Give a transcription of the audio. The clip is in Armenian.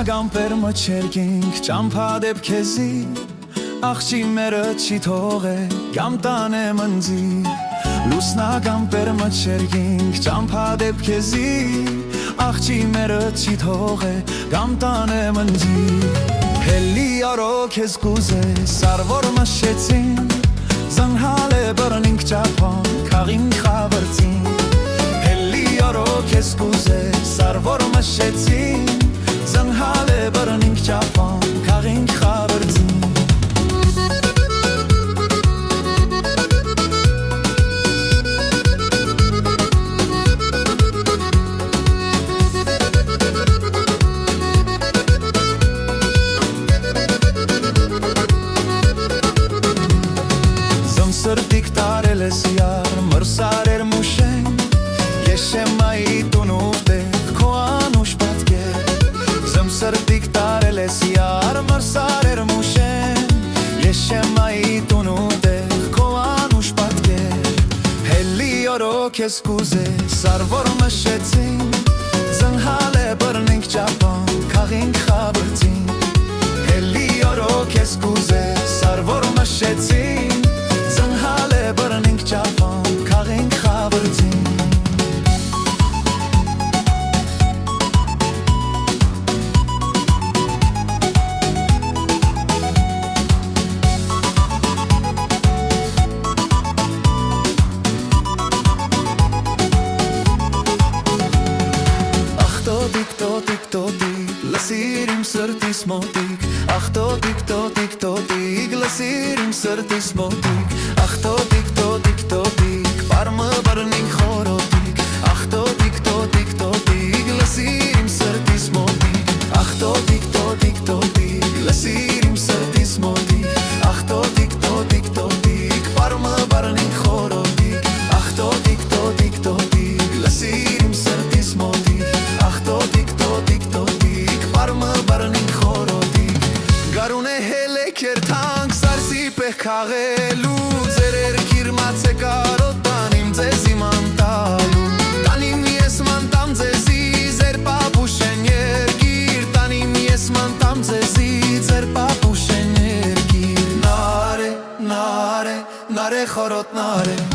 Լուսնական պերմոչերգինք ճամփա դեպքեզի Աղջի մերը չի թողե կամ տանեմ ընձի Լուսնական պերմոչերգինք ճամփա դեպքեզի Աղջի մերը չի թողե կամ տանեմ ընձի Հելի արոք ես կուզե սարվոր մաշեցին Զնհալ է բրնինք ճապան կաղին խավրծին Հելի արոք ես կուզե սարվոր մաշեցին Զնհալ է բրնինք ճապան կաղին խավրծին Սրտիկ տարել ես յար, մրսար էր մուշեն Ես շեմայի տունուվ տեղ, քո անուշ պատկեր Զմ սրտիկ տարել ես յար, մրսար էր մուշեն Ես շեմայի տունուվ տեղ, քո անուշ պատկեր Հելի օրոք ես կուզե, սարվոր մշեցին Զնհալ է բրնինք ճապան, կաղինք խավրծին Հելի օրոք ես կուզե, սարվոր մշեցին Բրնինք ճապան, կաղինք խավրծին Ախ տոտիկ, տոտիկ, տոտիկ, լսիր իմ սրտիս մոտիկ Ախ տոտիկ, տոտիկ, տոտիկ, լսիր իմ սրտիս մոտիկ Ախ տոտիկ, տոտիկ, տոտիկ, պարմը բրնինք խորոտիկ Ախ տոտիկ, տոտիկ, տոտիկ, լսիր իմ սրտիս մոտիկ Ախ տոտիկ, տոտիկ, տոտիկ, լսիր իմ սրտիս մոտիկ Ախ տոտիկ, տոտիկ, տոտիկ, պարմը բրնինք խորոտիկ Ախ տոտիկ, տոտիկ, տոտիկ, լսիր իմ սրտիս մոտիկ Ախ տոտիկ, տոտիկ, տոտիկ, պարմը բրնինք խորոտիկ Գարուն է հելեք երթանք, սարսի պեղ կաղելու Ձեր երկիր մաց է կարոտ տանիմ ձեզ իման տալու Տանիմ ես մանտամ ձեզի, ձեր պապուշ են երկիր Տանիմ ես մանտամ ձեզի, ձեր պապուշ են երկիր Նարե, նարե, նարե խորոտ նարե